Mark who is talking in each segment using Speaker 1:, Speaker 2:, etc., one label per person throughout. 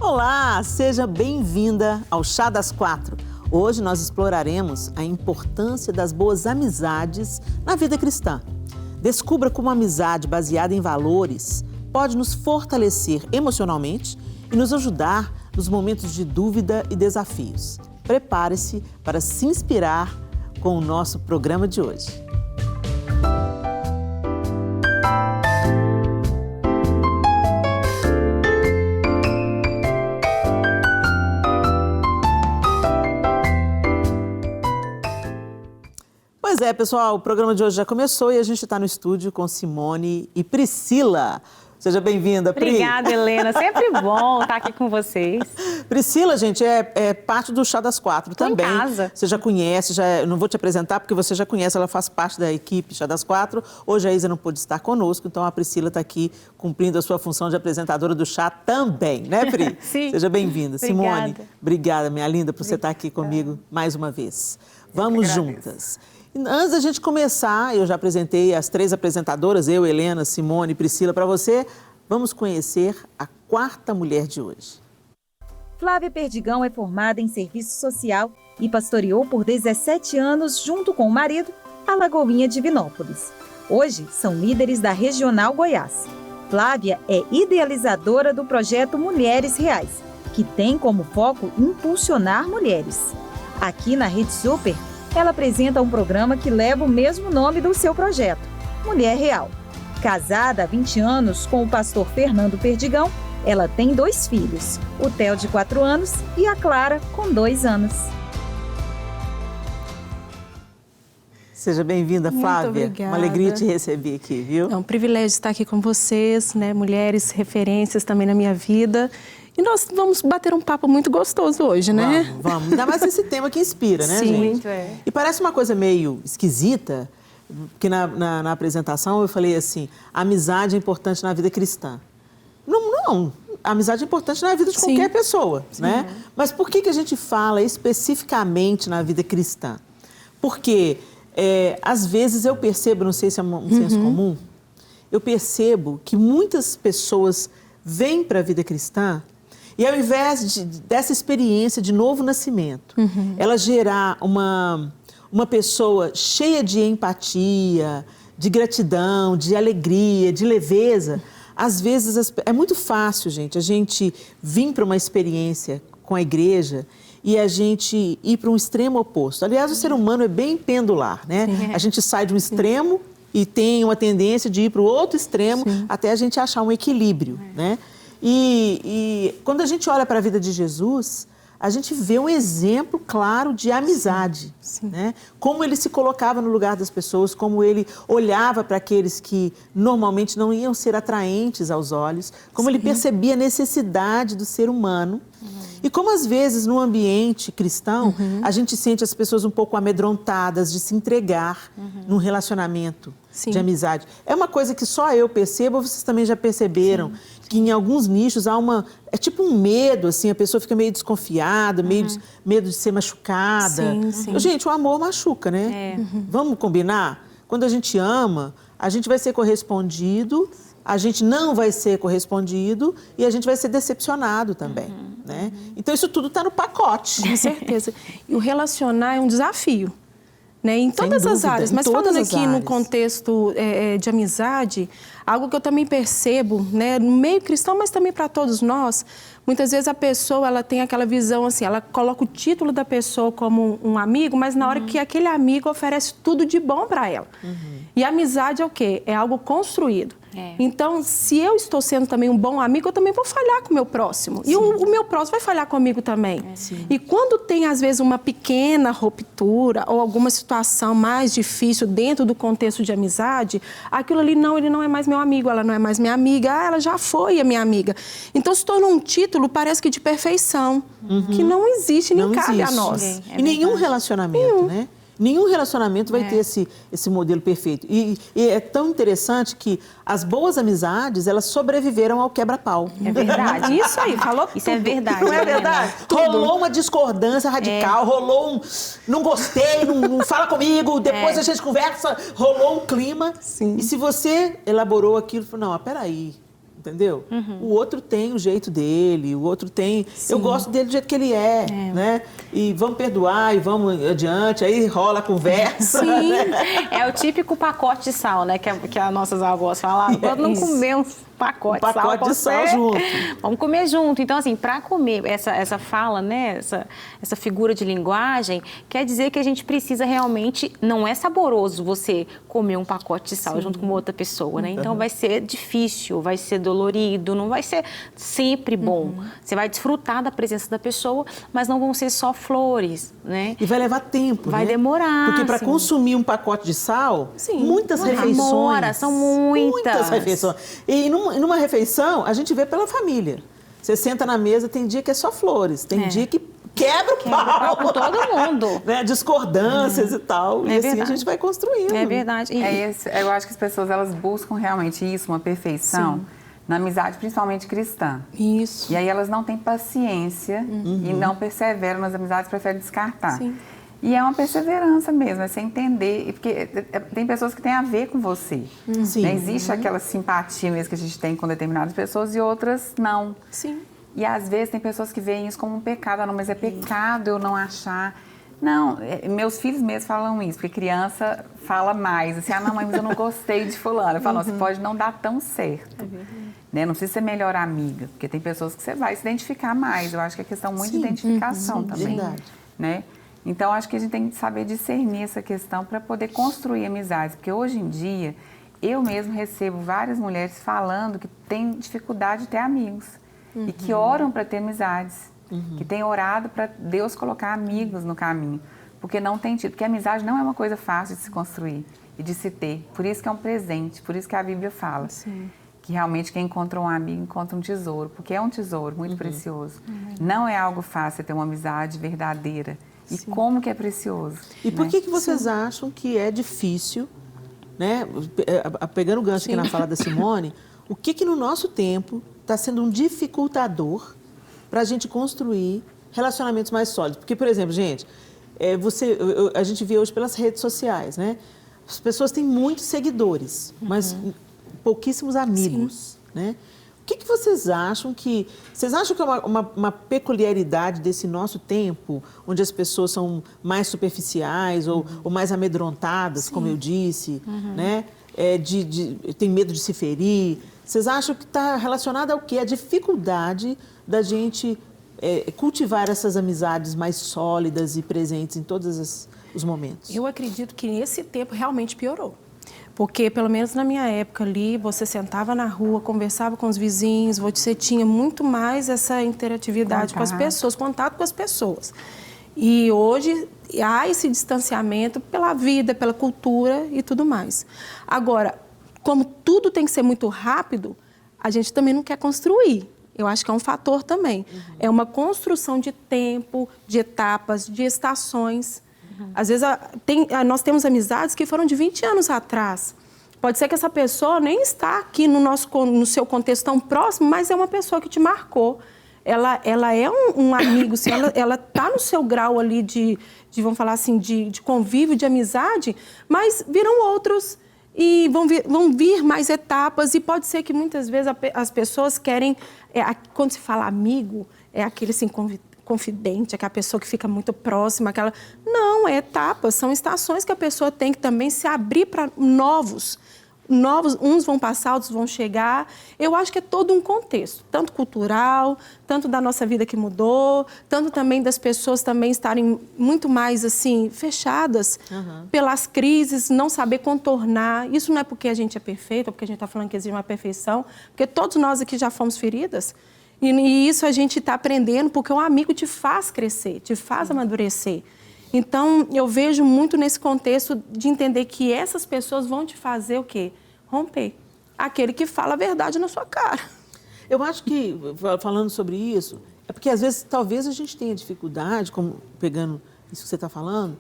Speaker 1: Olá, seja bem-vinda ao Chá das Quatro. Hoje nós exploraremos a importância das boas amizades na vida cristã. Descubra como a amizade baseada em valores pode nos fortalecer emocionalmente e nos ajudar nos momentos de dúvida e desafios. Prepare-se para se inspirar com o nosso programa de hoje. Pois é, pessoal, o programa de hoje já começou e a gente está no estúdio com Simone e Priscila. Seja bem-vinda, Pri.
Speaker 2: Obrigada, Helena. Sempre bom estar aqui com vocês.
Speaker 1: Priscila, gente, é parte do Chá das Quatro também.
Speaker 2: Em casa.
Speaker 1: Você já conhece, eu não vou te apresentar porque você já conhece, ela faz parte da equipe Chá das Quatro. Hoje a Isa não pôde estar conosco, então a Priscila está aqui cumprindo a sua função de apresentadora do chá também, né, Pri?
Speaker 2: Sim.
Speaker 1: Seja bem-vinda.
Speaker 2: Obrigada.
Speaker 1: Simone, obrigada, minha linda, por você estar aqui comigo mais uma vez. Vamos juntas. Antes da gente começar, eu já apresentei as três apresentadoras, eu, Helena, Simone e Priscila, para você. Vamos conhecer a quarta mulher de hoje.
Speaker 3: Flávia Perdigão é formada em serviço social e pastoreou por 17 anos, junto com o marido, a Lagoinha Divinópolis. Hoje, são líderes da Regional Goiás. Flávia é idealizadora do projeto Mulheres Reais, que tem como foco impulsionar mulheres. Aqui na Rede Super, ela apresenta um programa que leva o mesmo nome do seu projeto, Mulher Real. Casada há 20 anos com o pastor Fernando Perdigão, ela tem 2 filhos, o Theo de 4 anos e a Clara com 2 anos.
Speaker 1: Seja bem-vinda, Flávia.
Speaker 4: Muito obrigada.
Speaker 1: Uma alegria te receber aqui, viu?
Speaker 4: É um privilégio estar aqui com vocês, né? Mulheres, referências também na minha vida. E nós vamos bater um papo muito gostoso hoje, né?
Speaker 1: Vamos. Ainda mais esse tema que inspira, né,
Speaker 4: Sim,
Speaker 1: gente?
Speaker 2: muito é.
Speaker 1: E parece uma coisa meio esquisita, porque na apresentação eu falei assim, a amizade é importante na vida cristã. Não, a amizade é importante na vida de
Speaker 4: Sim.
Speaker 1: qualquer pessoa, né? Mas por que a gente fala especificamente na vida cristã? Porque, às vezes eu percebo, não sei se é um senso comum, eu percebo que muitas pessoas vêm para a vida cristã e ao invés dessa experiência de novo nascimento, ela gerar uma pessoa cheia de empatia, de gratidão, de alegria, de leveza, às vezes é muito fácil, gente, a gente vir para uma experiência com a igreja e a gente ir para um extremo oposto. Aliás, o ser humano é bem pendular, né? A gente sai de um extremo e tem uma tendência de ir para o outro extremo até a gente achar um equilíbrio, né? E quando a gente olha para a vida de Jesus, a gente vê um exemplo claro de amizade, né? Como ele se colocava no lugar das pessoas, como ele olhava para aqueles que normalmente não iam ser atraentes aos olhos, como ele percebia a necessidade do ser humano. E como às vezes no ambiente cristão, a gente sente as pessoas um pouco amedrontadas de se entregar num relacionamento de amizade. É uma coisa que só eu percebo, ou vocês também já perceberam, que em alguns nichos há é tipo um medo, assim, a pessoa fica meio desconfiada, medo de ser machucada. Gente, o amor machuca, né? Vamos combinar? Quando a gente ama, a gente vai ser correspondido, a gente não vai ser correspondido e a gente vai ser decepcionado também, né? Então, isso tudo está no pacote.
Speaker 4: Com certeza. E o relacionar é um desafio, né? Em todas as áreas. Mas falando aqui no contexto de amizade, algo que eu também percebo, né, no meio cristão, mas também para todos nós, muitas vezes a pessoa ela tem aquela visão assim, ela coloca o título da pessoa como um amigo, mas na hora que aquele amigo oferece tudo de bom para ela. E a amizade é o quê? É algo construído. Então, se eu estou sendo também um bom amigo, eu também vou falhar com o meu próximo. E o meu próximo vai falhar comigo também. E quando tem, às vezes, uma pequena ruptura ou alguma situação mais difícil dentro do contexto de amizade, aquilo ali, não, ele não é mais meu amigo, ela não é mais minha amiga, ela já foi a minha amiga. Então, se torna um título, parece que de perfeição, que não existe, nem cabe a nós.
Speaker 1: E nenhum relacionamento, né? Nenhum relacionamento vai ter esse modelo perfeito. E é tão interessante que as boas amizades, elas sobreviveram ao quebra-pau.
Speaker 2: É verdade. Isso aí, falou
Speaker 3: Isso é verdade.
Speaker 1: Não é verdade? Rolou uma discordância radical, rolou um não gostei, não fala comigo, depois a gente conversa, rolou um clima. E se você elaborou aquilo, falou, não, peraí, entendeu? O outro tem o jeito dele, o outro tem... Eu gosto dele do jeito que ele é, né? E vamos perdoar e vamos adiante, aí rola a conversa.
Speaker 2: Sim,
Speaker 1: né?
Speaker 2: é o típico pacote de sal, né? Que as nossas avós falavam. Quando não comer um pacote
Speaker 1: de sal junto.
Speaker 2: Vamos comer junto. Então, assim, para comer essa fala, né? Essa figura de linguagem, quer dizer que a gente precisa realmente... Não é saboroso você comer um pacote de sal junto com outra pessoa, né? Então, vai ser difícil, vai ser dolorido, não vai ser sempre bom. Você vai desfrutar da presença da pessoa, mas não vão ser só flores, né?
Speaker 1: E vai levar tempo,
Speaker 2: vai
Speaker 1: né?
Speaker 2: demorar.
Speaker 1: Porque para consumir um pacote de sal, muitas refeições...
Speaker 2: Demora, são muitas.
Speaker 1: Muitas refeições. E numa refeição, a gente vê pela família. Você senta na mesa, tem dia que é só flores, tem dia que quebra o pau
Speaker 2: com todo mundo.
Speaker 1: Né? Discordâncias e tal. E assim a gente vai construindo.
Speaker 2: É verdade.
Speaker 5: Eu acho que as pessoas elas buscam realmente isso, uma perfeição, na amizade, principalmente cristã.
Speaker 4: Isso.
Speaker 5: E aí elas não têm paciência e não perseveram nas amizades, preferem descartar.
Speaker 4: Sim.
Speaker 5: E é uma perseverança mesmo, é você entender, porque tem pessoas que têm a ver com você.
Speaker 1: Sim.
Speaker 5: Né? Existe aquela simpatia mesmo que a gente tem com determinadas pessoas e outras não.
Speaker 4: Sim.
Speaker 5: E às vezes tem pessoas que veem isso como um pecado. Ah, não, mas é pecado eu não achar. Não, meus filhos mesmo falam isso, porque criança fala mais. Assim, ah, não, mãe, mas eu não gostei de fulano. Eu falo, não, você pode não dar tão certo. Né? Não precisa ser melhor amiga, porque tem pessoas que você vai se identificar mais. Eu acho que é questão muito de identificação também.
Speaker 1: Verdade.
Speaker 5: Né? Então, acho que a gente tem que saber discernir essa questão para poder construir amizades. Porque hoje em dia, eu mesmo recebo várias mulheres falando que têm dificuldade de ter amigos. E que oram para ter amizades. Que têm orado para Deus colocar amigos no caminho. Porque não tem tido. Porque a amizade não é uma coisa fácil de se construir e de se ter. Por isso que é um presente. Por isso que a Bíblia fala.
Speaker 4: Sim.
Speaker 5: Que realmente quem encontra um amigo encontra um tesouro. Porque é um tesouro muito precioso. Não é algo fácil ter uma amizade verdadeira. E como que é precioso.
Speaker 1: E por que vocês acham que é difícil, né? Pegando o gancho aqui na fala da Simone, o que no nosso tempo está sendo um dificultador para a gente construir relacionamentos mais sólidos? Porque, por exemplo, gente, a gente vê hoje pelas redes sociais, né? As pessoas têm muitos seguidores, mas pouquíssimos amigos, né? O que vocês acham que... Vocês acham que é uma peculiaridade desse nosso tempo, onde as pessoas são mais superficiais ou mais amedrontadas, como eu disse, né? Tem medo de se ferir? Vocês acham que está relacionado ao quê? A dificuldade da gente cultivar essas amizades mais sólidas e presentes em todos os momentos?
Speaker 4: Eu acredito que nesse tempo realmente piorou. Porque, pelo menos na minha época ali, você sentava na rua, conversava com os vizinhos, você tinha muito mais essa interatividade com as pessoas, contato com as pessoas. E hoje há esse distanciamento pela vida, pela cultura e tudo mais. Agora, como tudo tem que ser muito rápido, a gente também não quer construir. Eu acho que é um fator também. É uma construção de tempo, de etapas, de estações. Às vezes, nós temos amizades que foram de 20 anos atrás. Pode ser que essa pessoa nem está aqui no seu contexto tão próximo, mas é uma pessoa que te marcou. Ela é um amigo, assim, ela está no seu grau ali de, vamos falar assim, de convívio, de amizade, mas viram outros e vão vir mais etapas. E pode ser que muitas vezes as pessoas querem, quando se fala amigo, é aquele assim, confidente, aquela pessoa que fica muito próxima, aquela... Não, é etapas, são estações que a pessoa tem que também se abrir para novos, uns vão passar, outros vão chegar. Eu acho que é todo um contexto, tanto cultural, tanto da nossa vida que mudou, tanto também das pessoas também estarem muito mais, assim, fechadas pelas crises, não saber contornar. Isso não é porque a gente é perfeito, ou porque a gente está falando que existe uma perfeição, porque todos nós aqui já fomos feridas. E isso a gente está aprendendo porque um amigo te faz crescer, te faz amadurecer. Então, eu vejo muito nesse contexto de entender que essas pessoas vão te fazer o quê? Romper. Aquele que fala a verdade na sua cara.
Speaker 1: Eu acho que, falando sobre isso, é porque às vezes, talvez a gente tenha dificuldade, como pegando isso que você está falando,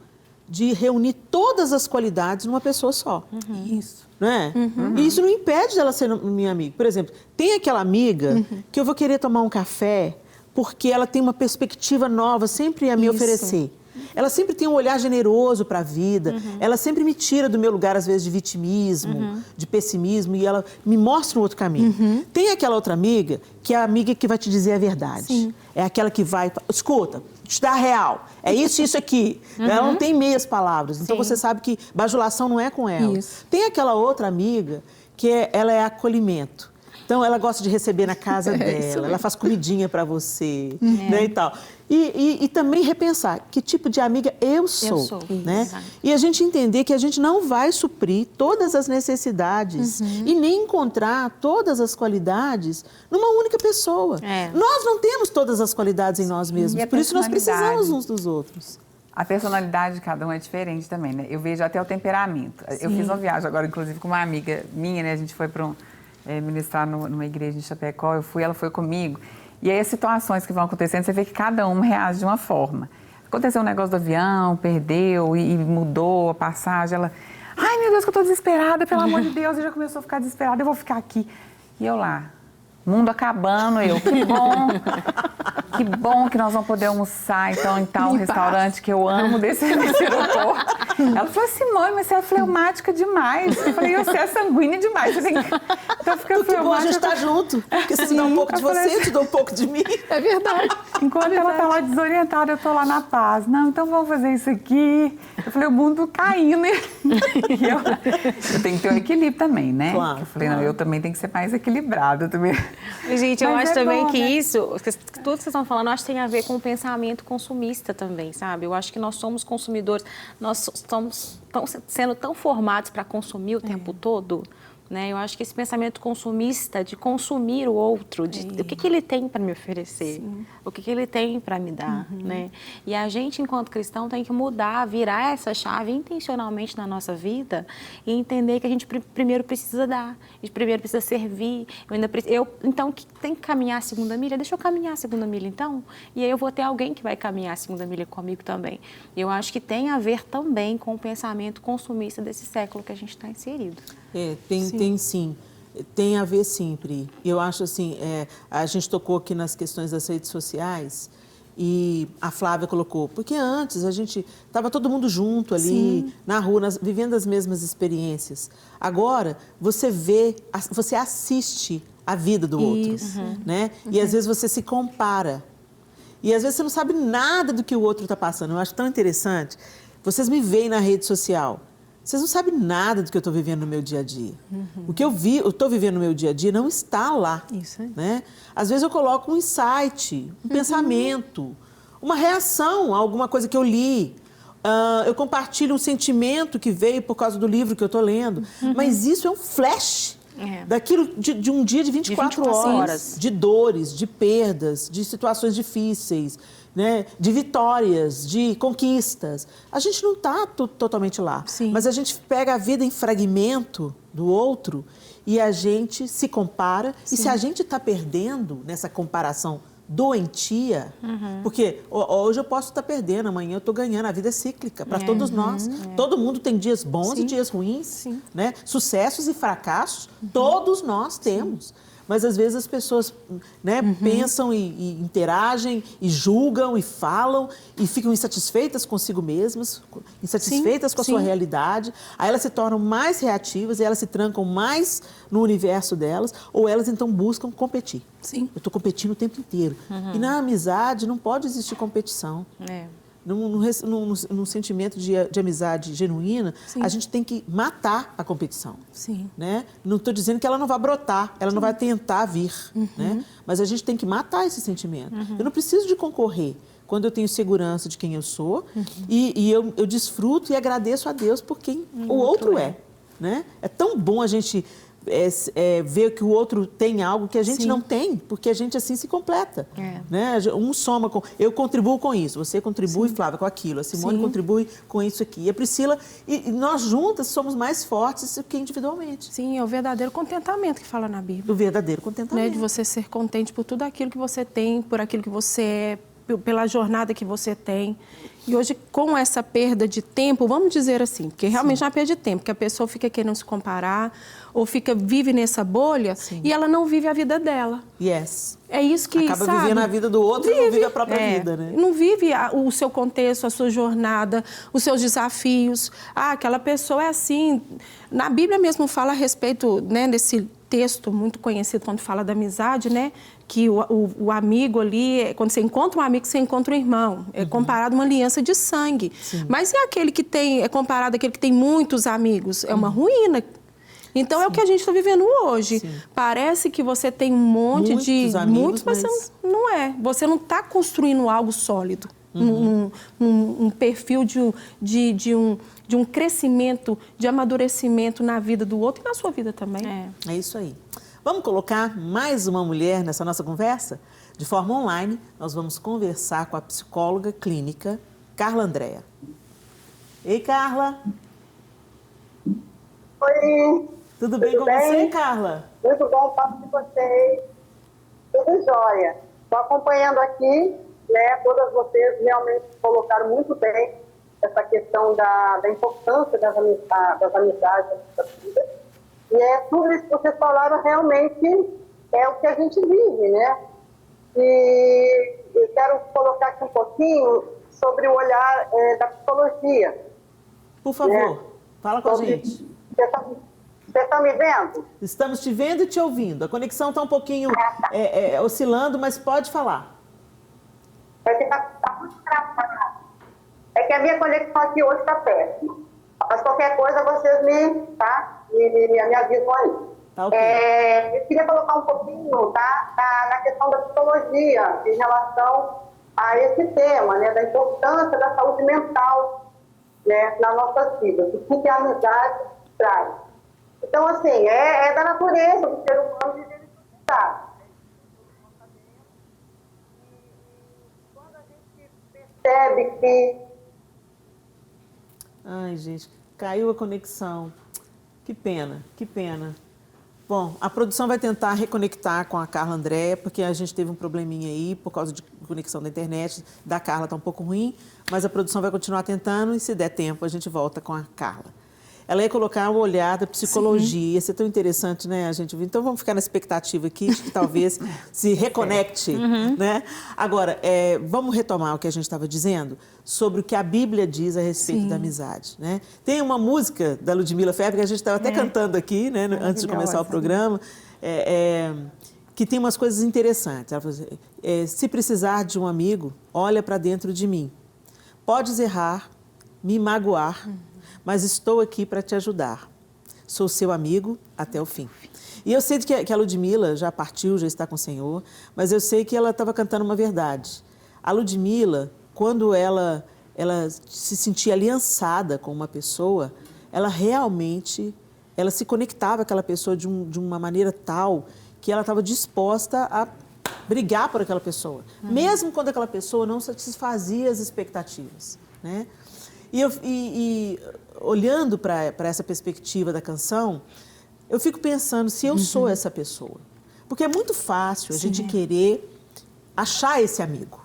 Speaker 1: de reunir todas as qualidades numa pessoa só.
Speaker 4: Isso.
Speaker 1: Não é? E isso não impede dela ser minha amiga. Por exemplo, tem aquela amiga que eu vou querer tomar um café porque ela tem uma perspectiva nova sempre a me oferecer. Ela sempre tem um olhar generoso para a vida. Ela sempre me tira do meu lugar, às vezes, de vitimismo, de pessimismo, e ela me mostra um outro caminho. Tem aquela outra amiga, que é a amiga que vai te dizer a verdade. Sim. É aquela que vai... Escuta, te dá a real. É isso aqui. Ela não tem meias palavras. Então, você sabe que bajulação não é com ela. Isso. Tem aquela outra amiga que ela é acolhimento. Então, ela gosta de receber na casa dela, ela faz comidinha para você, né, e tal. E também repensar que tipo de amiga eu sou, né? E a gente entender que a gente não vai suprir todas as necessidades e nem encontrar todas as qualidades numa única pessoa. Nós não temos todas as qualidades em nós mesmos, por isso nós precisamos uns dos outros.
Speaker 5: A personalidade de cada um é diferente também, né? Eu vejo até o temperamento. Eu fiz uma viagem agora, inclusive, com uma amiga minha, né? A gente foi para ministrar numa igreja em Chapecó, ela foi comigo. E aí as situações que vão acontecendo, você vê que cada um reage de uma forma. Aconteceu um negócio do avião, perdeu e mudou a passagem. Ela, ai meu Deus, que eu tô desesperada, pelo amor de Deus, eu já começou a ficar desesperada, eu vou ficar aqui. E eu lá, mundo acabando, que bom que nós vamos poder almoçar então em tal restaurante que eu amo desse aeroporto. Ela falou assim, mãe, mas você é fleumática demais. Eu falei, você é sanguínea demais. Então fica
Speaker 1: fleumática. Que bom a gente estar junto, porque você dá um pouco de você, eu te dou um pouco de mim.
Speaker 4: É verdade.
Speaker 5: Enquanto ela tá lá desorientada, eu tô lá na paz. Não, então vamos fazer isso aqui. Eu falei, o mundo caindo. E eu tenho que ter um equilíbrio também, né?
Speaker 1: Claro,
Speaker 5: eu falei, não, eu também tenho que ser mais equilibrada também.
Speaker 2: Gente, eu acho também que isso, tudo que vocês estão falando, eu acho que tem a ver com o pensamento consumista também, sabe? Eu acho que nós somos consumidores, nós estamos sendo tão formados para consumir o tempo todo, né? Eu acho que esse pensamento consumista de consumir o outro, o que ele tem para me oferecer, o que ele tem para me dar, né? E a gente, enquanto cristão, tem que mudar, virar essa chave intencionalmente na nossa vida e entender que a gente primeiro precisa dar, a gente primeiro precisa servir. Então, que tem que caminhar a segunda milha, deixa eu caminhar a segunda milha, então. E aí eu vou ter alguém que vai caminhar a segunda milha comigo também. Eu acho que tem a ver também com o pensamento consumista desse século que a gente está inserido.
Speaker 1: Tem sim. Tem a ver sim, Pri. Eu acho assim, a gente tocou aqui nas questões das redes sociais e a Flávia colocou, porque antes a gente estava todo mundo junto ali, na rua, vivendo as mesmas experiências. Agora, você você assiste a vida do outro, né? E às vezes você se compara. E às vezes você não sabe nada do que o outro está passando. Eu acho tão interessante. Vocês me veem na rede social. Vocês não sabem nada do que eu estou vivendo no meu dia a dia. O que eu estou vivendo no meu dia a dia não está lá. Isso aí. Né? Às vezes eu coloco um insight, um pensamento, uma reação a alguma coisa que eu li. Eu compartilho um sentimento que veio por causa do livro que eu estou lendo. Mas isso é um flash daquilo de um dia de 24 horas. De dores, de perdas, de situações difíceis, né, de vitórias, de conquistas. A gente não está totalmente lá, mas a gente pega a vida em fragmento do outro e a gente se compara. E se a gente está perdendo nessa comparação doentia, porque hoje eu posso estar perdendo, amanhã eu estou ganhando, a vida é cíclica para todos nós. Todo mundo tem dias bons e dias ruins, né? Sucessos e fracassos, todos nós temos. Mas, às vezes, as pessoas, né, pensam e interagem e julgam e falam e ficam insatisfeitas consigo mesmas, insatisfeitas com a sua realidade. Aí elas se tornam mais reativas e elas se trancam mais no universo delas, ou elas, então, buscam competir. Eu estou competindo o tempo inteiro. E na amizade não pode existir competição. Num sentimento de amizade genuína, a gente tem que matar a competição. Né? Não estou dizendo que ela não vai brotar, ela não vai tentar vir, né? Mas a gente tem que matar esse sentimento. Eu não preciso de concorrer quando eu tenho segurança de quem eu sou e eu desfruto e agradeço a Deus por quem o outro é. Né? É tão bom a gente ver que o outro tem algo que a gente não tem, porque a gente assim se completa. Né? Um soma com... Eu contribuo com isso, você contribui, Flávia, com aquilo, a Simone contribui com isso aqui, e a Priscila, e nós juntas somos mais fortes do que individualmente.
Speaker 4: Sim, é o verdadeiro contentamento que fala na Bíblia.
Speaker 1: O verdadeiro contentamento.
Speaker 4: Né? De você ser contente por tudo aquilo que você tem, por aquilo que você é, pela jornada que você tem. E hoje, com essa perda de tempo, vamos dizer assim, porque realmente é uma perda de tempo, que a pessoa fica querendo se comparar, ou vive nessa bolha, e ela não vive a vida dela.
Speaker 1: Yes.
Speaker 4: É isso que,
Speaker 1: acaba vivendo a vida do outro e não vive a própria vida, né?
Speaker 4: Não vive o seu contexto, a sua jornada, os seus desafios. Aquela pessoa é assim. Na Bíblia mesmo fala a respeito, né, desse texto muito conhecido quando fala da amizade, né? Que o amigo ali, quando você encontra um amigo, você encontra um irmão. É comparado a uma aliança de sangue. Sim. Mas e aquele que é comparado àquele que tem muitos amigos? É uma ruína. Então, é o que a gente está vivendo hoje. Sim. Parece que você tem um monte de amigos, mas não é. Você não está construindo algo sólido. Um perfil de um crescimento, de amadurecimento na vida do outro e na sua vida também.
Speaker 1: É isso aí. Vamos colocar mais uma mulher nessa nossa conversa? De forma online, nós vamos conversar com a psicóloga clínica Carla Andrea. Ei, Carla.
Speaker 6: Oi.
Speaker 1: Tudo bem com você, Carla?
Speaker 6: Muito bom, papo de vocês. Tudo jóia. Estou acompanhando aqui, né? Todas vocês realmente colocaram muito bem essa questão da importância das amizades da vida. E tudo isso que vocês falaram realmente é o que a gente vive, né? E eu quero colocar aqui um pouquinho sobre o olhar da psicologia.
Speaker 1: Por favor, né? Fala com a gente.
Speaker 6: Você está me vendo?
Speaker 1: Estamos te vendo e te ouvindo. A conexão está um pouquinho oscilando, mas pode falar.
Speaker 6: É que está muito travado. É que a minha conexão aqui hoje está péssima. Mas qualquer coisa vocês me avisam aí.
Speaker 1: Tá, okay.
Speaker 6: Eu queria colocar um pouquinho na questão da psicologia em relação a esse tema, né, da importância da saúde mental, né, nas nossas vidas. O que a amizade traz. Então, assim, é da natureza do ser humano viver em sociedade. Quando a gente percebe que...
Speaker 1: Ai, gente, caiu a conexão. Que pena, que pena. Bom, a produção vai tentar reconectar com a Carla Andrea, porque a gente teve um probleminha aí por causa de conexão da internet. Da Carla está um pouco ruim, mas a produção vai continuar tentando e, se der tempo, a gente volta com a Carla. Ela ia colocar uma olhada da psicologia. Isso é tão interessante, né, a gente? Então, vamos ficar na expectativa aqui de que talvez se reconecte, né? Agora, vamos retomar o que a gente estava dizendo sobre o que a Bíblia diz a respeito da amizade, né? Tem uma música da Ludmila Febre, que a gente estava até cantando aqui, né, antes de começar o programa, que tem umas coisas interessantes. Ela falou assim, se precisar de um amigo, olha para dentro de mim. Podes errar, me magoar, mas estou aqui para te ajudar. Sou seu amigo até o fim. E eu sei que a Ludmila já partiu, já está com o Senhor, mas eu sei que ela estava cantando uma verdade. A Ludmila, quando ela se sentia aliançada com uma pessoa, ela realmente se conectava com aquela pessoa de uma maneira tal que ela estava disposta a brigar por aquela pessoa, mesmo quando aquela pessoa não satisfazia as expectativas, né? E olhando para essa perspectiva da canção, eu fico pensando se eu sou essa pessoa. Porque é muito fácil a gente querer achar esse amigo.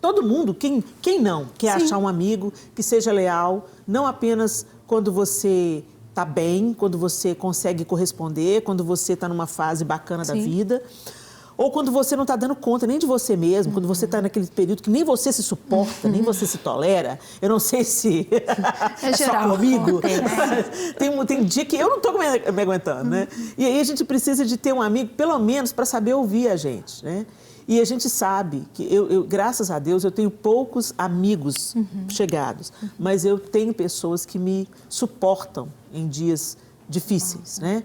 Speaker 1: Todo mundo, quem não quer achar um amigo que seja leal, não apenas quando você está bem, quando você consegue corresponder, quando você está numa fase bacana da vida, ou quando você não está dando conta nem de você mesmo, quando você está naquele período que nem você se suporta, nem você se tolera. Eu não sei se é só comigo. Tem dia que eu não estou me aguentando, né? E aí a gente precisa de ter um amigo, pelo menos, para saber ouvir a gente, né? E a gente sabe que, graças a Deus, eu tenho poucos amigos chegados, mas eu tenho pessoas que me suportam em dias difíceis, né?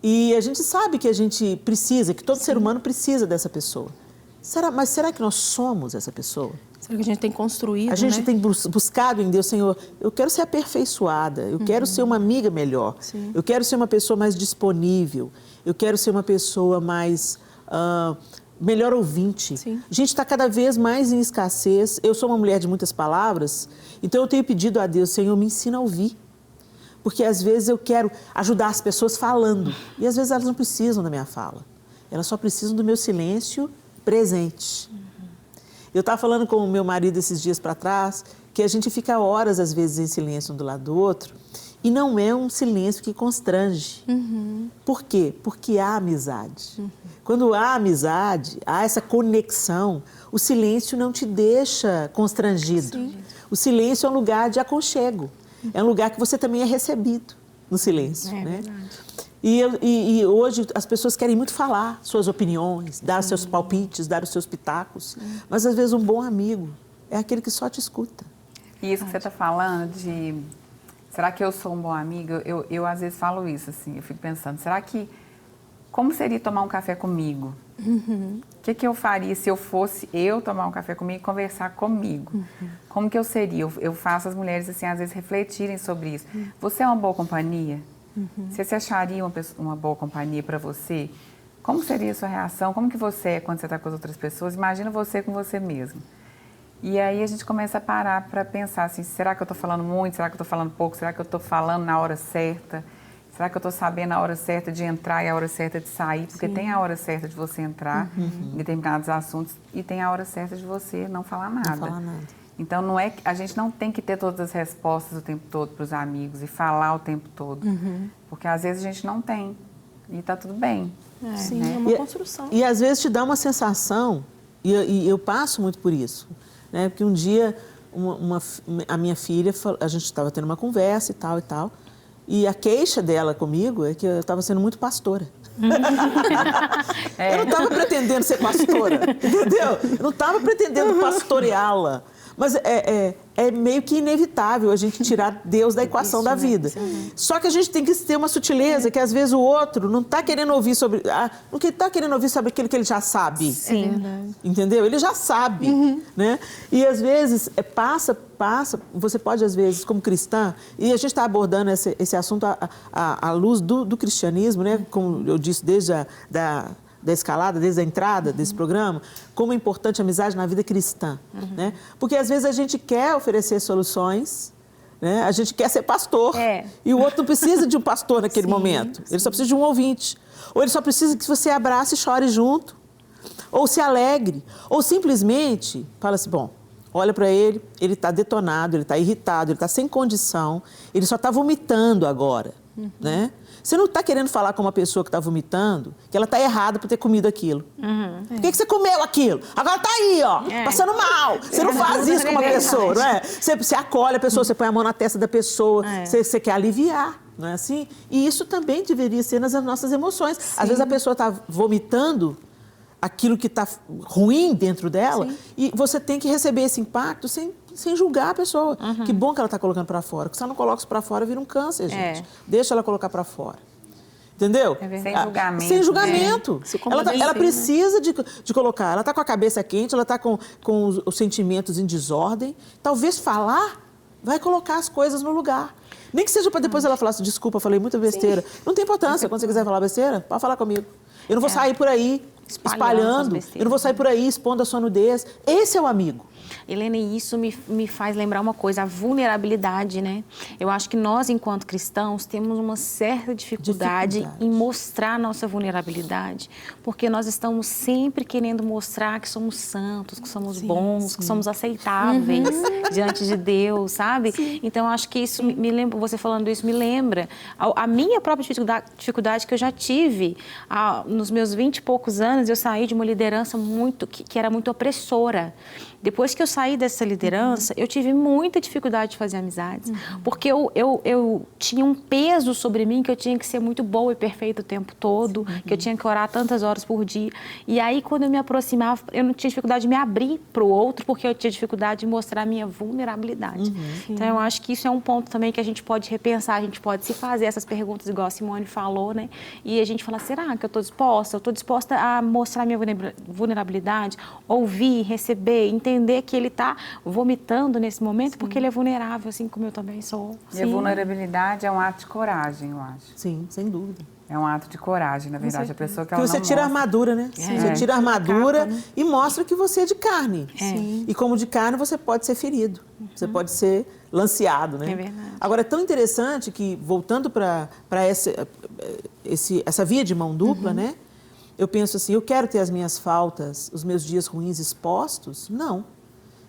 Speaker 1: E a gente sabe que a gente precisa, que todo ser humano precisa dessa pessoa. Mas será que nós somos essa pessoa?
Speaker 4: Será que a gente tem construído,
Speaker 1: A gente tem buscado em Deus, Senhor, eu quero ser aperfeiçoada, eu quero ser uma amiga melhor, eu quero ser uma pessoa mais disponível, eu quero ser uma pessoa mais... melhor ouvinte. A gente está cada vez mais em escassez. Eu sou uma mulher de muitas palavras, então eu tenho pedido a Deus, Senhor, me ensina a ouvir. Porque às vezes eu quero ajudar as pessoas falando. E às vezes elas não precisam da minha fala. Elas só precisam do meu silêncio presente. Eu estava falando com o meu marido esses dias para trás que a gente fica horas, às vezes, em silêncio um do lado do outro e não é um silêncio que constrange. Por quê? Porque há amizade. Quando há amizade, há essa conexão, o silêncio não te deixa constrangido. O silêncio é um lugar de aconchego. É um lugar que você também é recebido no silêncio. Né? E hoje as pessoas querem muito falar suas opiniões, dar seus palpites, dar os seus pitacos. Mas às vezes um bom amigo é aquele que só te escuta.
Speaker 5: E isso que você está falando de... Será que eu sou um bom amigo? Eu às vezes falo isso, assim, eu fico pensando, será que... Como seria tomar um café comigo? O que eu faria se eu fosse eu tomar um café comigo e conversar comigo? Como que eu seria? Eu faço as mulheres, assim, às vezes refletirem sobre isso. Você é uma boa companhia? Você acharia uma boa companhia para você? Como seria a sua reação? Como que você é quando você está com as outras pessoas? Imagina você com você mesmo. E aí a gente começa a parar para pensar assim, será que eu estou falando muito? Será que eu estou falando pouco? Será que eu estou falando na hora certa? Será que eu estou sabendo a hora certa de entrar e a hora certa de sair? Porque tem a hora certa de você entrar em determinados assuntos e tem a hora certa de você não falar nada.
Speaker 1: Não falar nada.
Speaker 5: Então, a gente não tem que ter todas as respostas o tempo todo para os amigos e falar o tempo todo. Porque às vezes a gente não tem e está tudo bem.
Speaker 4: Sim,
Speaker 5: né?
Speaker 4: é uma construção.
Speaker 1: E às vezes te dá uma sensação, e eu passo muito por isso, né? Porque um dia a minha filha, a gente estava tendo uma conversa e tal, e a queixa dela comigo é que eu estava sendo muito pastora. Eu não estava pretendendo ser pastora, entendeu? Eu não estava pretendendo pastoreá-la. Mas é meio que inevitável a gente tirar Deus da equação da vida. Só que a gente tem que ter uma sutileza que às vezes o outro não está querendo ouvir sobre... não está querendo ouvir sobre aquilo que ele já sabe.
Speaker 2: Sim.
Speaker 1: Entendeu? Ele já sabe. Né? E às vezes passa, você pode às vezes como cristã, e a gente está abordando esse assunto à luz do cristianismo, né? Como eu disse desde da escalada, desde a entrada desse programa, como é importante a amizade na vida cristã. Né? Porque às vezes a gente quer oferecer soluções, né? A gente quer ser pastor, e o outro não precisa de um pastor naquele momento, ele só precisa de um ouvinte. Ou ele só precisa que você abrace e chore junto, ou se alegre, ou simplesmente fala assim, bom, olha para ele está detonado, ele está irritado, ele está sem condição, ele só está vomitando agora, né? Você não está querendo falar com uma pessoa que está vomitando que ela está errada por ter comido aquilo. Por que você comeu aquilo? Agora está aí, ó, passando mal. Você não faz isso com uma pessoa, não é? Você acolhe a pessoa, você põe a mão na testa da pessoa, você quer aliviar, não é assim? E isso também deveria ser nas nossas emoções. Às vezes a pessoa está vomitando aquilo que está ruim dentro dela e você tem que receber esse impacto sem julgar a pessoa. Que bom que ela está colocando para fora. Porque se ela não coloca isso para fora, vira um câncer, gente. Deixa ela colocar para fora. Entendeu?
Speaker 5: Sem julgamento.
Speaker 1: Sem julgamento.
Speaker 5: Né?
Speaker 1: Ela precisa de colocar. Ela está com a cabeça quente, ela está com os sentimentos em desordem. Talvez falar vai colocar as coisas no lugar. Nem que seja para depois ela falar assim, desculpa, falei muita besteira. Não tem importância. Quando você quiser falar besteira, pode falar comigo. Eu não vou sair por aí espalhando, eu não vou sair por aí expondo a sua nudez. Esse é o amigo.
Speaker 2: Helena, e isso me faz lembrar uma coisa, a vulnerabilidade, né? Eu acho que nós, enquanto cristãos, temos uma certa dificuldade em mostrar a nossa vulnerabilidade, porque nós estamos sempre querendo mostrar que somos santos, que somos bons, que somos aceitáveis diante de Deus, sabe? Então, eu acho que isso me lembra, você falando isso, me lembra a minha própria dificuldade que eu já tive nos meus 20 e poucos anos. Eu saí de uma liderança que era muito opressora. Depois que eu saí dessa liderança, eu tive muita dificuldade de fazer amizades, porque eu tinha um peso sobre mim que eu tinha que ser muito boa e perfeita o tempo todo, que eu tinha que orar tantas horas por dia. E aí, quando eu me aproximava, eu não tinha dificuldade de me abrir para o outro, porque eu tinha dificuldade de mostrar a minha vulnerabilidade. Então, eu acho que isso é um ponto também que a gente pode repensar, a gente pode se fazer essas perguntas, igual a Simone falou, né? E a gente fala, será que eu estou disposta? Eu estou disposta a mostrar a minha vulnerabilidade, ouvir, receber, entender que ele está vomitando nesse momento porque ele é vulnerável, assim como eu também sou.
Speaker 5: E a vulnerabilidade é um ato de coragem, eu acho.
Speaker 1: Sim, sem dúvida.
Speaker 5: É um ato de coragem, na verdade. A pessoa que ela
Speaker 1: você
Speaker 5: não
Speaker 1: tira a
Speaker 5: mostra.
Speaker 1: armadura, né? Você tira a armadura e mostra que você é de carne.
Speaker 2: Sim.
Speaker 1: E como de carne, você pode ser ferido. Você pode ser lanceado, né?
Speaker 2: É verdade.
Speaker 1: Agora, é tão interessante que, voltando para essa via de mão dupla, né? eu penso assim, eu quero ter as minhas faltas, os meus dias ruins expostos? Não.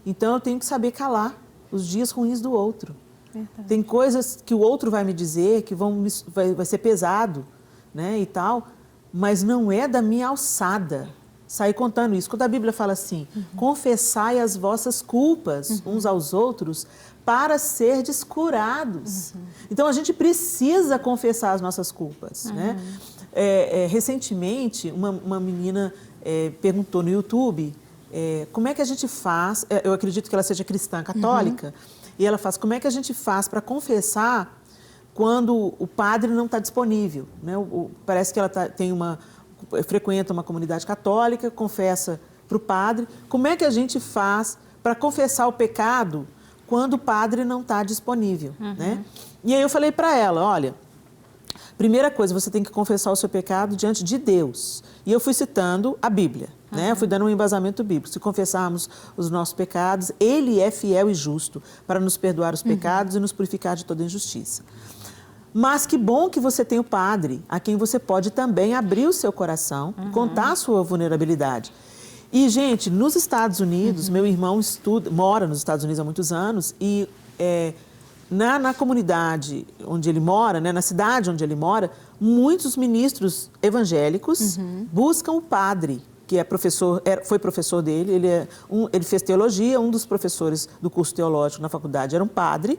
Speaker 1: Então, eu tenho que saber calar os dias ruins do outro. Verdade. Tem coisas que o outro vai me dizer que vai ser pesado, né, e tal, mas não é da minha alçada sair contando isso. Quando a Bíblia fala assim, confessai as vossas culpas uns aos outros para serdes curados. Então, a gente precisa confessar as nossas culpas, né? Recentemente, uma menina perguntou no YouTube como é que a gente faz, eu acredito que ela seja cristã católica, e ela faz, como é que a gente faz para confessar quando o padre não está disponível, né? Parece que ela frequenta uma comunidade católica, confessa para o padre. Como é que a gente faz para confessar o pecado quando o padre não está disponível, né? E aí eu falei para ela, olha, primeira coisa, você tem que confessar o seu pecado diante de Deus. E eu fui citando a Bíblia, né? Eu fui dando um embasamento bíblico. Se confessarmos os nossos pecados, Ele é fiel e justo para nos perdoar os pecados e nos purificar de toda injustiça. Mas que bom que você tem o padre, a quem você pode também abrir o seu coração, contar a sua vulnerabilidade. E, gente, nos Estados Unidos, meu irmão mora nos Estados Unidos há muitos anos e na comunidade onde ele mora, né, na cidade onde ele mora, muitos ministros evangélicos buscam o padre, que é professor, foi professor dele, ele fez teologia, um dos professores do curso teológico na faculdade era um padre,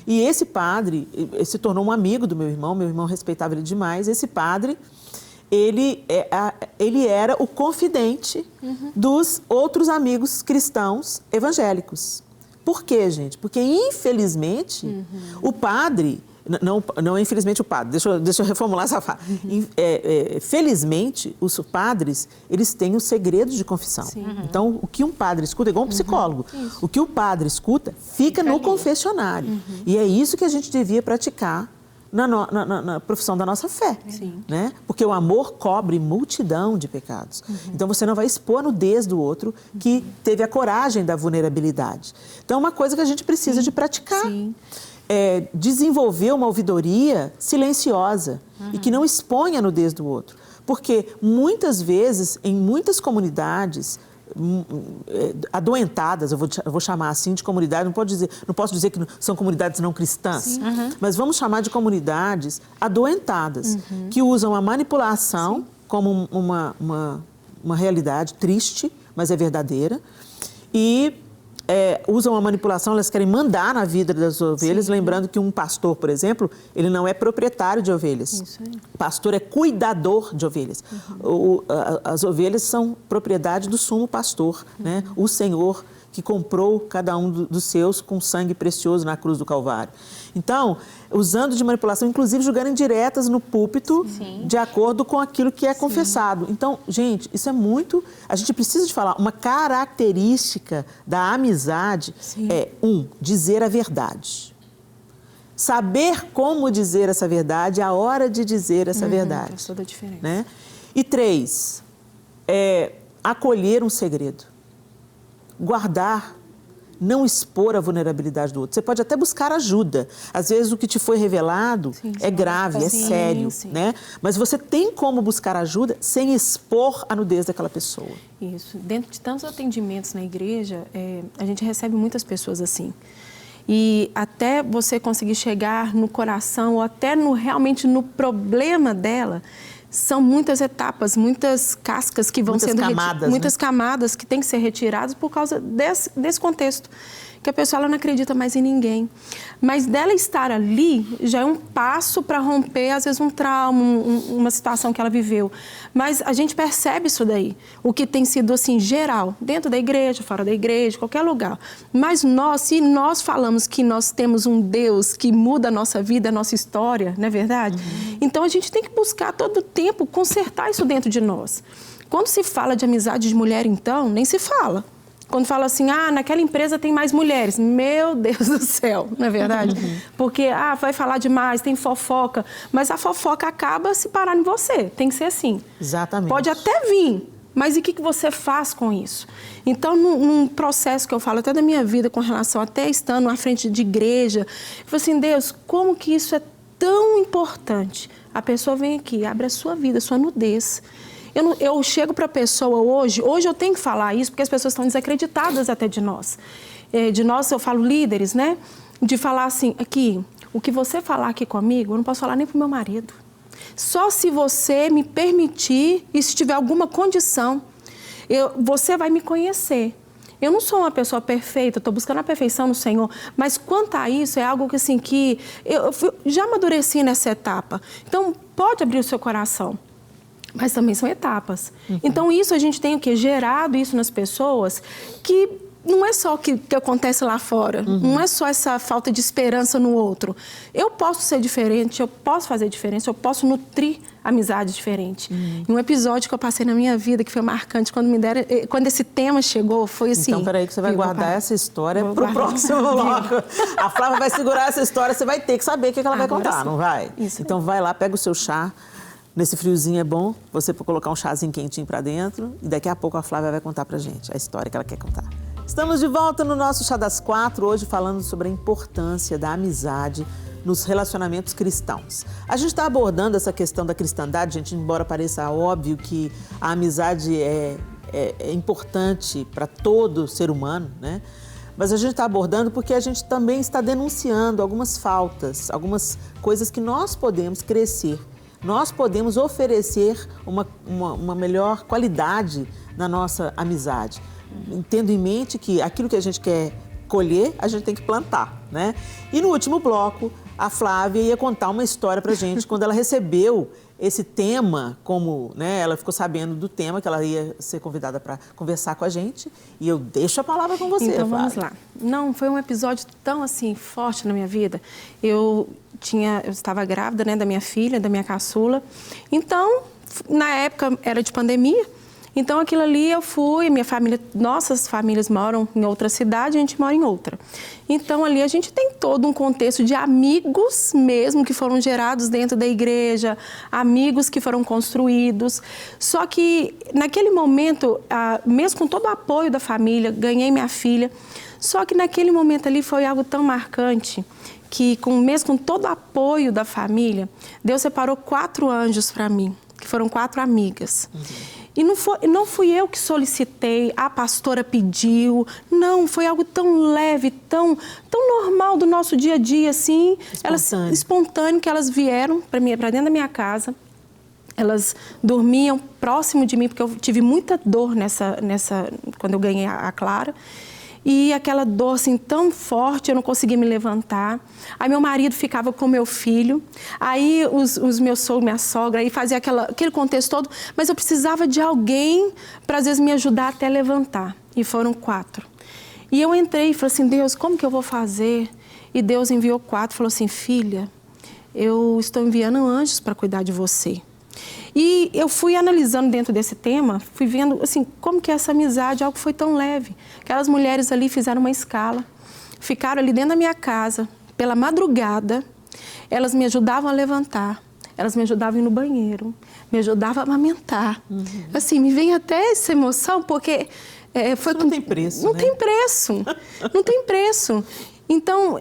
Speaker 1: e esse padre se tornou um amigo do meu irmão respeitava ele demais, esse padre, ele era o confidente dos outros amigos cristãos evangélicos. Por quê, gente? Porque, infelizmente, o padre... Não, infelizmente, o padre. Deixa eu reformular essa fala. Felizmente, os padres, eles têm o segredo de confissão. Então, o que um padre escuta, é igual um psicólogo. O que o padre escuta, fica no confessionário. E é isso que a gente devia praticar na profissão da nossa fé, né? Porque o amor cobre multidão de pecados. Então, você não vai expor a nudez do outro que teve a coragem da vulnerabilidade. Então, é uma coisa que a gente precisa de praticar. Desenvolver uma ouvidoria silenciosa e que não exponha a nudez do outro. Porque, muitas vezes, em muitas comunidades adoentadas, eu vou chamar assim de comunidade, não posso dizer que são comunidades não cristãs, mas vamos chamar de comunidades adoentadas, que usam a manipulação como uma realidade triste, mas é verdadeira, e usam a manipulação, elas querem mandar na vida das ovelhas, lembrando que um pastor, por exemplo, ele não é proprietário de ovelhas. Isso aí. Pastor é cuidador de ovelhas. As ovelhas são propriedade do sumo pastor, né? O Senhor que comprou cada um dos seus com sangue precioso na cruz do Calvário. Então, usando de manipulação, inclusive jogando indiretas no púlpito, de acordo com aquilo que é confessado. Então, gente, isso é muito... A gente precisa de falar, uma característica da amizade é, dizer a verdade. Saber como dizer essa verdade, a hora de dizer essa verdade.
Speaker 4: Faz toda a diferença.
Speaker 1: Né? E 3, acolher um segredo. Guardar, não expor a vulnerabilidade do outro. Você pode até buscar ajuda. Às vezes o que te foi revelado é grave, é sério, né? Mas você tem como buscar ajuda sem expor a nudez daquela pessoa.
Speaker 4: Isso. Dentro de tantos atendimentos na igreja, a gente recebe muitas pessoas assim. E até você conseguir chegar no coração ou até realmente no problema dela, são muitas etapas, muitas cascas que vão sendo retiradas. Muitas camadas que têm que ser retiradas por causa desse contexto. Que a pessoa ela não acredita mais em ninguém. Mas dela estar ali já é um passo para romper, às vezes, um trauma, uma situação que ela viveu. Mas a gente percebe isso daí. O que tem sido, assim, geral, dentro da igreja, fora da igreja, qualquer lugar. Mas se nós falamos que nós temos um Deus que muda a nossa vida, a nossa história, não é verdade? Então, a gente tem que buscar todo o tempo consertar isso dentro de nós. Quando se fala de amizade de mulher, então, nem se fala. Quando fala assim, naquela empresa tem mais mulheres. Meu Deus do céu, não é verdade? Porque, vai falar demais, tem fofoca. Mas a fofoca acaba se parar em você. Tem que ser assim.
Speaker 1: Exatamente.
Speaker 4: Pode até vir, mas e o que você faz com isso? Então, num processo que eu falo até da minha vida com relação até estando à frente de igreja, eu falo assim, Deus, como que isso é tão importante? A pessoa vem aqui, abre a sua vida, a sua nudez. Eu chego para a pessoa hoje eu tenho que falar isso, porque as pessoas estão desacreditadas até de nós. De nós, eu falo líderes, né? De falar assim, aqui, o que você falar aqui comigo, eu não posso falar nem pro meu marido. Só se você me permitir e se tiver alguma condição, você vai me conhecer. Eu não sou uma pessoa perfeita, estou buscando a perfeição no Senhor, mas quanto a isso, é algo que, assim, que eu já amadureci nessa etapa. Então, pode abrir o seu coração, mas também são etapas. Então, isso a gente tem o quê? Gerado isso nas pessoas, que não é só o que acontece lá fora, não é só essa falta de esperança no outro. Eu posso ser diferente, eu posso fazer diferença, eu posso nutrir amizade diferente. E um episódio que eu passei na minha vida que foi marcante, quando esse tema chegou, foi assim...
Speaker 1: Então, peraí que você vai guardar essa história pro próximo bloco. A Flávia vai segurar essa história, você vai ter que saber o que ela vai contar, sim. Não vai? Isso. Então, vai lá, pega o seu chá. Nesse friozinho é bom você colocar um chazinho quentinho pra dentro e daqui a pouco a Flávia vai contar pra gente a história que ela quer contar. Estamos de volta no nosso Chá das Quatro, hoje falando sobre a importância da amizade nos relacionamentos cristãos. A gente está abordando essa questão da cristandade, gente, embora pareça óbvio que a amizade é importante para todo ser humano, né? Mas a gente está abordando porque a gente também está denunciando algumas faltas, algumas coisas que nós podemos crescer. Nós podemos oferecer uma melhor qualidade na nossa amizade. Tendo em mente que aquilo que a gente quer colher, a gente tem que plantar, né? E no último bloco, a Flávia ia contar uma história pra gente quando ela recebeu esse tema, como, né, ela ficou sabendo do tema, que ela ia ser convidada para conversar com a gente, e eu deixo a palavra com você,
Speaker 4: então,
Speaker 1: Flávia.
Speaker 4: vamos lá. Não, foi um episódio tão, assim, forte na minha vida. Eu estava grávida, né, da minha filha, da minha caçula. Então, na época, era de pandemia. Então, aquilo ali eu fui, nossas famílias moram em outra cidade, a gente mora em outra. Então, ali a gente tem todo um contexto de amigos mesmo que foram gerados dentro da igreja, amigos que foram construídos. Só que, naquele momento, mesmo com todo o apoio da família, ganhei minha filha. Só que naquele momento ali foi algo tão marcante que, mesmo com todo o apoio da família, Deus separou 4 anjos para mim, que foram 4 amigas. E não fui eu que solicitei, a pastora pediu, não, foi algo tão leve, tão normal do nosso dia a dia, assim, espontâneo, que elas vieram para dentro da minha casa, elas dormiam próximo de mim, porque eu tive muita dor quando eu ganhei a Clara. E aquela dor assim tão forte, eu não conseguia me levantar. Aí meu marido ficava com meu filho, aí os meus sogros, minha sogra, aí fazia aquele contexto todo, mas eu precisava de alguém para às vezes me ajudar até levantar. E foram 4. E eu entrei e falei assim, Deus, como que eu vou fazer? E Deus enviou 4, falou assim, filha, eu estou enviando anjos para cuidar de você. E eu fui analisando dentro desse tema, fui vendo assim, como que essa amizade, algo foi tão leve. Aquelas mulheres ali fizeram uma escala, ficaram ali dentro da minha casa, pela madrugada, elas me ajudavam a levantar, elas me ajudavam a ir no banheiro, me ajudavam a amamentar. Assim, me vem até essa emoção, porque...
Speaker 1: não tem preço,
Speaker 4: Não
Speaker 1: né?
Speaker 4: tem preço, não tem preço. Então,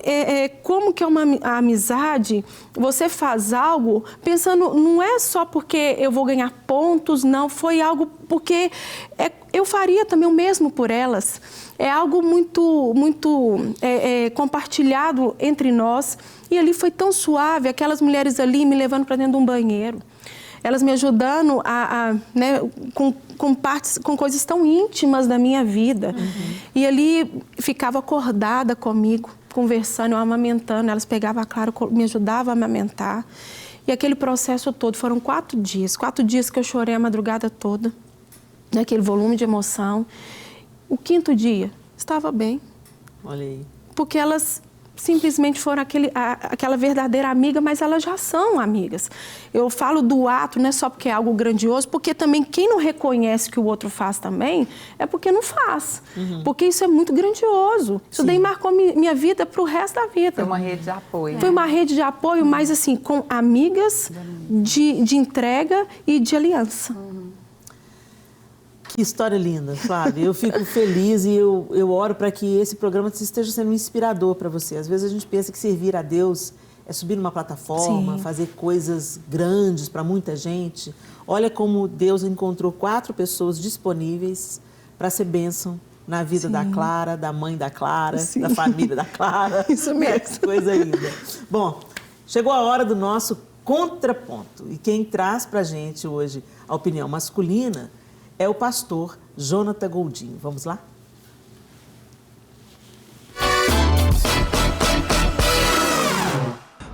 Speaker 4: como que é uma amizade, você faz algo pensando, não é só porque eu vou ganhar pontos, não, foi algo porque eu faria também o mesmo por elas. É algo muito compartilhado entre nós e ali foi tão suave, aquelas mulheres ali me levando para dentro de um banheiro. Elas me ajudando né, com coisas tão íntimas da minha vida. E ali ficava acordada comigo, conversando, eu amamentando. Elas pegavam a Clara, me ajudavam a amamentar. E aquele processo todo, foram 4 dias. 4 dias que eu chorei a madrugada toda, naquele volume de emoção. O 5º dia, estava bem.
Speaker 1: Olha aí.
Speaker 4: Porque elas simplesmente foram aquela verdadeira amiga, mas elas já são amigas. Eu falo do ato, não é só porque é algo grandioso, porque também quem não reconhece que o outro faz também, é porque não faz. Porque isso é muito grandioso. Isso daí marcou minha vida para o resto da vida.
Speaker 5: Foi uma rede de apoio.
Speaker 4: Foi uma rede de apoio, mas assim, com amigas de entrega e de aliança.
Speaker 1: Que história linda, Flávia. Eu fico feliz e eu oro para que esse programa esteja sendo um inspirador para você. Às vezes a gente pensa que servir a Deus é subir numa plataforma, fazer coisas grandes para muita gente, Olha como Deus encontrou 4 pessoas disponíveis para ser bênção na vida da Clara, da mãe da Clara, da família da Clara.
Speaker 4: Isso mesmo.
Speaker 1: Coisa linda. Bom, chegou a hora do nosso contraponto. E quem traz para a gente hoje a opinião masculina é o pastor Jonathan Goldin. Vamos lá?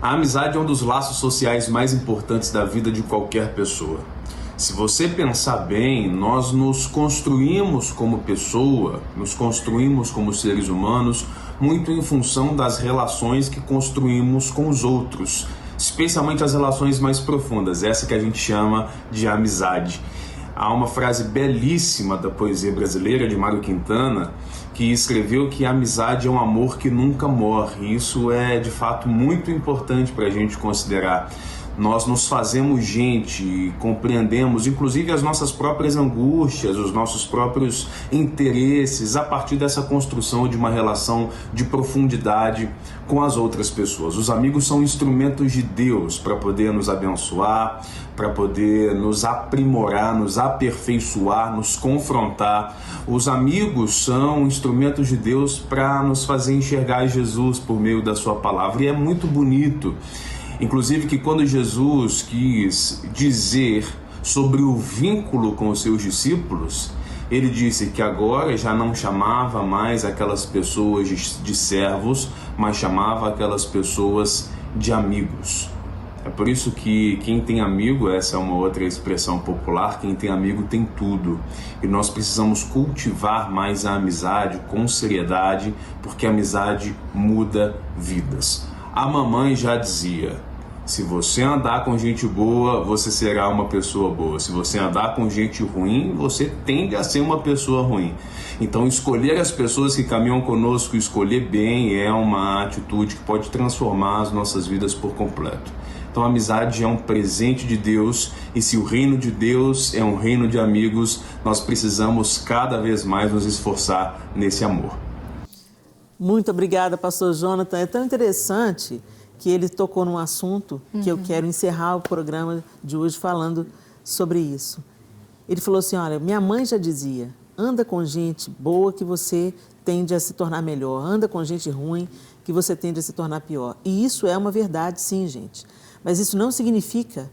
Speaker 7: A amizade é um dos laços sociais mais importantes da vida de qualquer pessoa. Se você pensar bem, nós nos construímos como pessoa, nos construímos como seres humanos, muito em função das relações que construímos com os outros, especialmente as relações mais profundas, essa que a gente chama de amizade. Há uma frase belíssima da poesia brasileira, de Mário Quintana, que escreveu que a amizade é um amor que nunca morre. Isso é, de fato, muito importante para a gente considerar. Nós nos fazemos gente, compreendemos, inclusive, as nossas próprias angústias, os nossos próprios interesses, a partir dessa construção de uma relação de profundidade com as outras pessoas. Os amigos são instrumentos de Deus para poder nos abençoar, para poder nos aprimorar, nos aperfeiçoar, nos confrontar. Os amigos são instrumentos de Deus para nos fazer enxergar Jesus por meio da sua palavra. E é muito bonito, inclusive, que quando Jesus quis dizer sobre o vínculo com os seus discípulos, ele disse que agora já não chamava mais aquelas pessoas de servos, mas chamava aquelas pessoas de amigos. É por isso que quem tem amigo, essa é uma outra expressão popular, quem tem amigo tem tudo. E nós precisamos cultivar mais a amizade com seriedade, porque a amizade muda vidas. A mamãe já dizia: se você andar com gente boa, você será uma pessoa boa. Se você andar com gente ruim, você tende a ser uma pessoa ruim. Então, escolher as pessoas que caminham conosco, escolher bem, é uma atitude que pode transformar as nossas vidas por completo. Então, a amizade é um presente de Deus, e se o reino de Deus é um reino de amigos, nós precisamos cada vez mais nos esforçar nesse amor.
Speaker 1: Muito obrigada, pastor Jonathan. É tão interessante que ele tocou num assunto que eu quero encerrar o programa de hoje falando sobre isso. Ele falou assim, olha, minha mãe já dizia, anda com gente boa que você tende a se tornar melhor, anda com gente ruim que você tende a se tornar pior. E isso é uma verdade, sim, gente. Mas isso não significa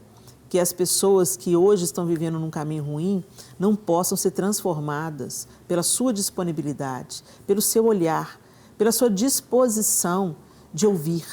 Speaker 1: que as pessoas que hoje estão vivendo num caminho ruim não possam ser transformadas pela sua disponibilidade, pelo seu olhar, pela sua disposição de ouvir.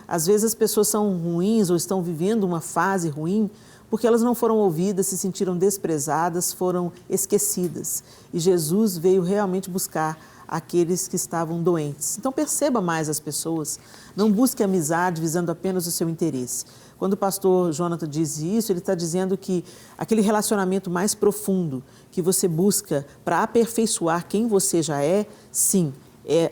Speaker 1: Às vezes as pessoas são ruins ou estão vivendo uma fase ruim porque elas não foram ouvidas, se sentiram desprezadas, foram esquecidas. E Jesus veio realmente buscar aqueles que estavam doentes. Então perceba mais as pessoas, não busque amizade visando apenas o seu interesse. Quando o pastor Jonathan diz isso, ele está dizendo que aquele relacionamento mais profundo que você busca para aperfeiçoar quem você já é, sim,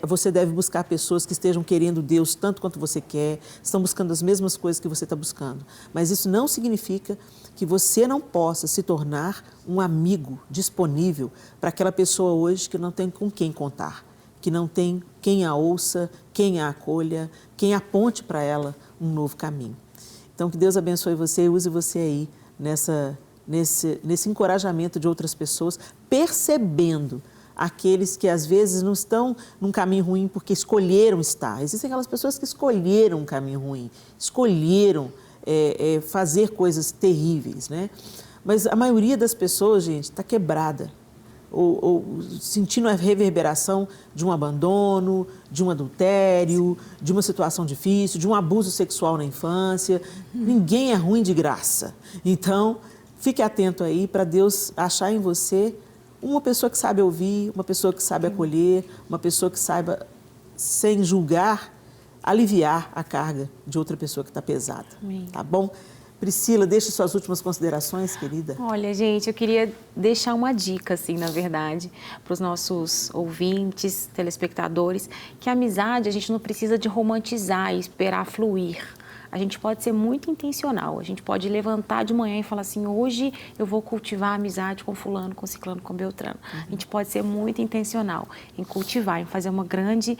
Speaker 1: você deve buscar pessoas que estejam querendo Deus tanto quanto você quer, estão buscando as mesmas coisas que você está buscando. Mas isso não significa que você não possa se tornar um amigo disponível para aquela pessoa hoje que não tem com quem contar, que não tem quem a ouça, quem a acolha, quem aponte para ela um novo caminho. Então, que Deus abençoe você e use você aí nesse encorajamento de outras pessoas, percebendo aqueles que às vezes não estão num caminho ruim porque escolheram estar. Existem aquelas pessoas que escolheram um caminho ruim, escolheram fazer coisas terríveis, né? Mas a maioria das pessoas, gente, está quebrada, ou sentindo a reverberação de um abandono, de um adultério, de uma situação difícil, de um abuso sexual na infância. Ninguém é ruim de graça. Então, fique atento aí para Deus achar em você uma pessoa que sabe ouvir, uma pessoa que sabe acolher, uma pessoa que saiba, sem julgar, aliviar a carga de outra pessoa que está pesada. Amém. Tá bom? Priscila, deixe suas últimas considerações, querida.
Speaker 2: Olha, gente, eu queria deixar uma dica, assim, na verdade, para os nossos ouvintes, telespectadores, que a amizade a gente não precisa de romantizar e esperar fluir. A gente pode ser muito intencional, a gente pode levantar de manhã e falar assim, hoje eu vou cultivar a amizade com fulano, com ciclano, com beltrano. A gente pode ser muito intencional em cultivar, em fazer uma grande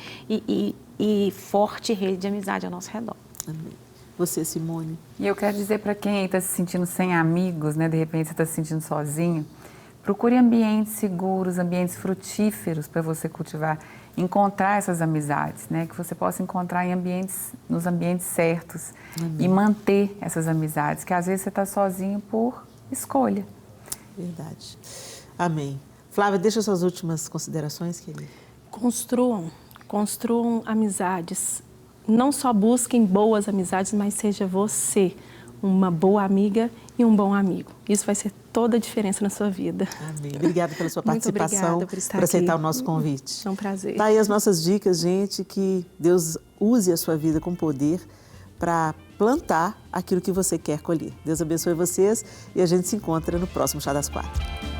Speaker 2: e forte rede de amizade ao nosso redor.
Speaker 1: Amém. Você, Simone.
Speaker 5: E eu quero dizer para quem está se sentindo sem amigos, né? De repente você está se sentindo sozinho, procure ambientes seguros, ambientes frutíferos para você cultivar, encontrar essas amizades, né? Que você possa encontrar nos ambientes certos. Amém. E manter essas amizades, que às vezes você está sozinho por escolha.
Speaker 1: Verdade. Amém. Flávia, deixa suas últimas considerações, querida.
Speaker 4: Construam amizades. Não só busquem boas amizades, mas seja você uma boa amiga e um bom amigo. Isso vai ser toda a diferença na sua vida.
Speaker 1: Amém. Obrigada pela sua participação,
Speaker 4: muito obrigada por
Speaker 1: aceitar o nosso convite.
Speaker 4: É um prazer.
Speaker 1: Tá aí as nossas dicas, gente, que Deus use a sua vida com poder para plantar aquilo que você quer colher. Deus abençoe vocês e a gente se encontra no próximo Chá das 4.